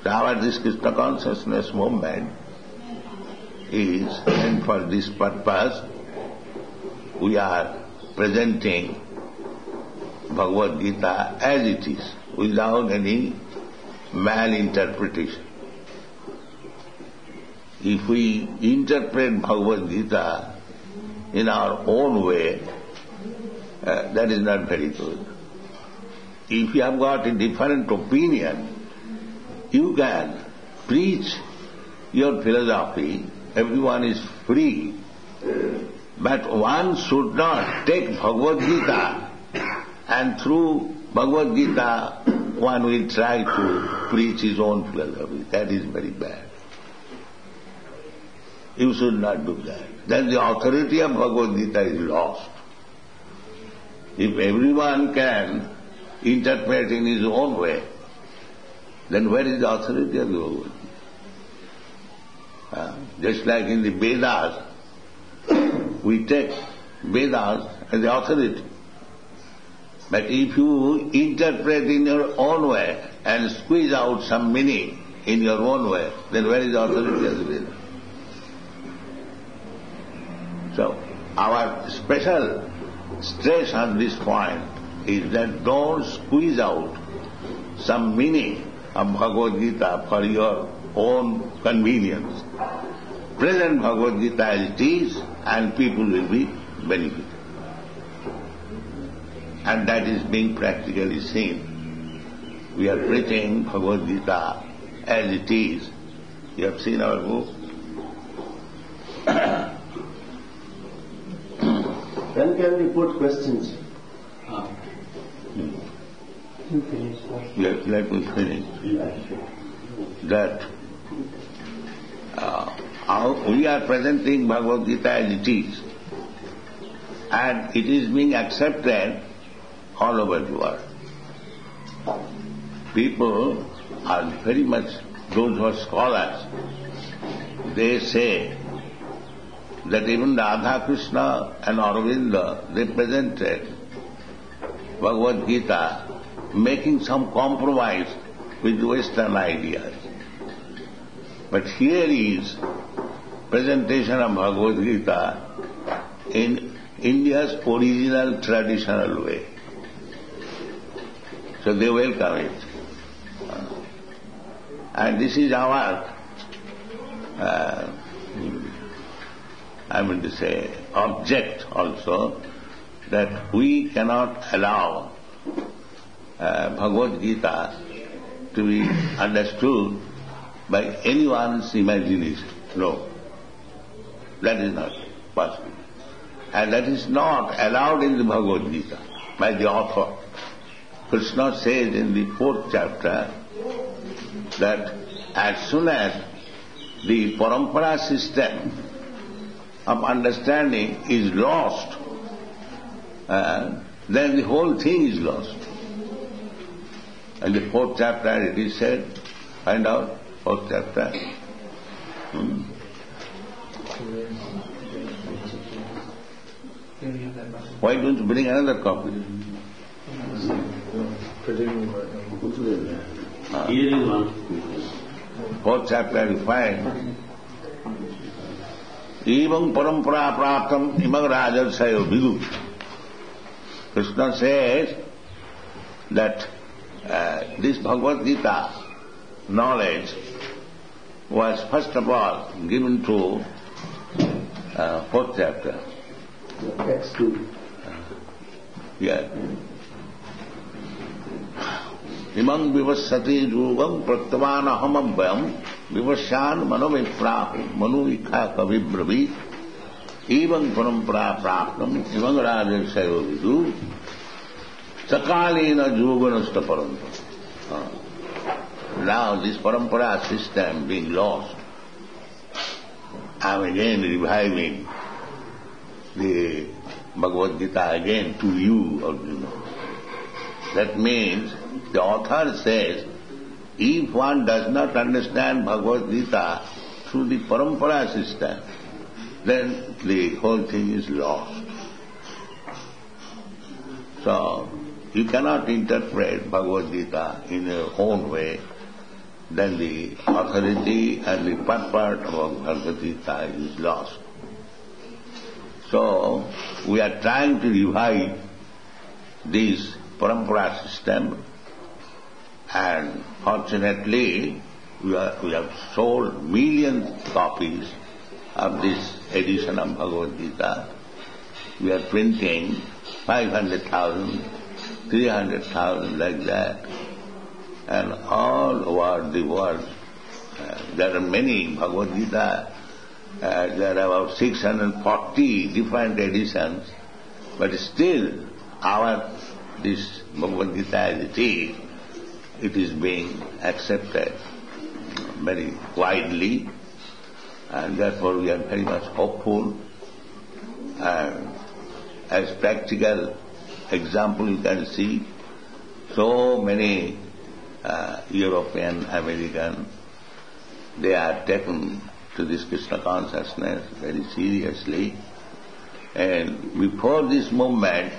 So our this Krishna consciousness movement is meant for this purpose. We are presenting Bhagavad Gita as it is, without any malinterpretation. If we interpret Bhagavad Gita in our own way, that is not very good. If you have got a different opinion, you can preach your philosophy. Everyone is free. But one should not take Bhagavad Gita and through Bhagavad Gita one will try to preach his own philosophy. That is very bad. You should not do that. Then the authority of Bhagavad Gita is lost. If everyone can interpret in his own way, then where is the authority of the Bhagavad Gita? Just like in the Vedas, we take Vedas as the authority. But if you interpret in your own way and squeeze out some meaning in your own way, then where is the authority of the Vedas? So, our special stress on this point is that don't squeeze out some meaning of Bhagavad Gita for your own convenience. Present Bhagavad Gita as it is, and people will be benefited. And that is being practically seen. We are preaching Bhagavad Gita as it is. You have seen our book. When can we put questions? Let me finish. That we are presenting Bhagavad Gita as it is, and it is being accepted all over the world. People are very much, those who are scholars, they say that even Radha Krishna and Aurobindo, they presented Bhagavad Gita making some compromise with Western ideas. But here is presentation of Bhagavad Gita in India's original traditional way. So they welcome it. And this is our, object also, that we cannot allow Bhagavad Gita to be understood by anyone's imagination. No. That is not possible. And that is not allowed in the Bhagavad Gita by the author. Krishna says in the 4th chapter that as soon as the parampara system of understanding is lost, then the whole thing is lost. In the 4th chapter it is said, find out, 4th chapter. Why don't you bring another copy? Hearing one. 4th chapter you find, Evam parampara praptam imam rajarsayo vidu. Krishna says that this Bhagavad Gita knowledge was first of all given to 4th chapter. Text 2. Yeah. Imam vivassati jugam praktavan ahamabhyam vivasyan manovipra manuvikha kavibravi evam parampara praptam imam rajarsayo vidu sakalena juganasta parampa. Now this parampara system being lost, I am again reviving the Bhagavad Gita again to you, Arjuna. That means the author says, if one does not understand Bhagavad Gita through the parampara system, then the whole thing is lost. So, you cannot interpret Bhagavad Gita in your own way. then the authority and the purport of Bhagavad Gita is lost. So, we are trying to revive this parampara system, and fortunately we have sold millions of copies of this edition of Bhagavad Gita. We are printing 500,000, 300,000 like that. And all over the world, there are many Bhagavad Gita. There are about 640 different editions, but still this Bhagavad Gita as it is being accepted very widely, and therefore we are very much hopeful. And as practical example you can see, so many European, American, they are taken to this Krishna consciousness very seriously. And before this movement,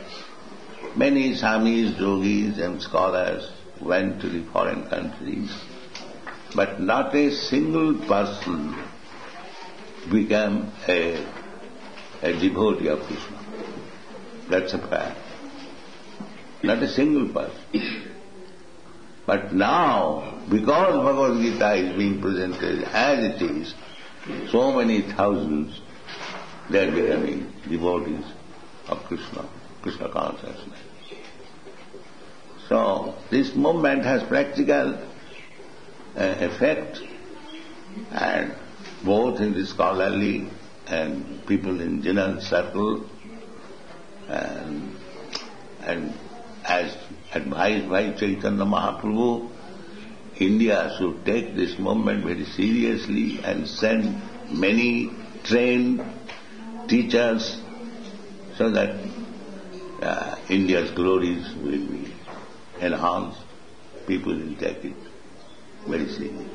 many Swamis, yogis and scholars went to the foreign countries, but not a single person became a devotee of Krishna. That's a fact. Not a single person. But now, because Bhagavad Gita is being presented as it is, so many thousands, they are becoming devotees of Krishna consciousness. So, this movement has practical effect, and both in the scholarly and people in general circle, and as advised by Chaitanya Mahaprabhu, India should take this movement very seriously and send many trained teachers so that India's glories will be enhanced. People will take it very seriously.